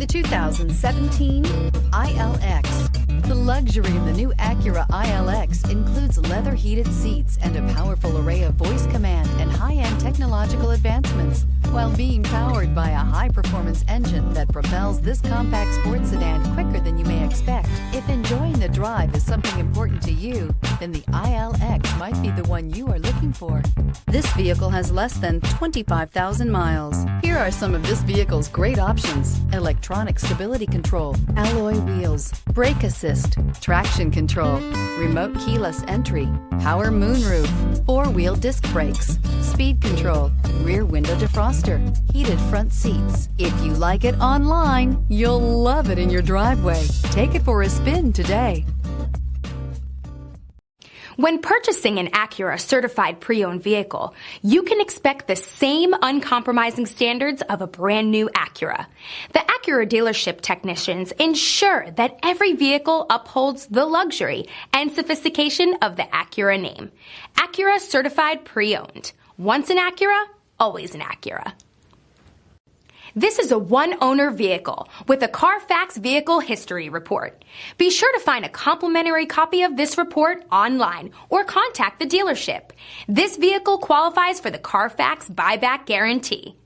The 2017 ILX. The luxury in the new Acura ILX includes leather heated seats and a powerful array of voice command and high-end technological advancements, while being powered by a high-performance engine that propels this compact sports sedan quicker than you may expect. If enjoying the drive is something important to you, then the ILX might be the one you are looking for. This vehicle has less than 25,000 miles. Here are some of this vehicle's great options: electronic stability control, alloy wheels, brake assist, traction control, remote keyless entry, power moonroof, four-wheel disc brakes, speed control, rear window defroster, heated front seats. If you like it online, you'll love it in your driveway. Take it for a spin today. When purchasing an Acura certified pre-owned vehicle, you can expect the same uncompromising standards of a brand new Acura. The Acura dealership technicians ensure that every vehicle upholds the luxury and sophistication of the Acura name. Acura certified pre-owned. Once an Acura, always an Acura. This is a one-owner vehicle with a Carfax Vehicle History Report. Be sure to find a complimentary copy of this report online or contact the dealership. This vehicle qualifies for the Carfax Buyback Guarantee.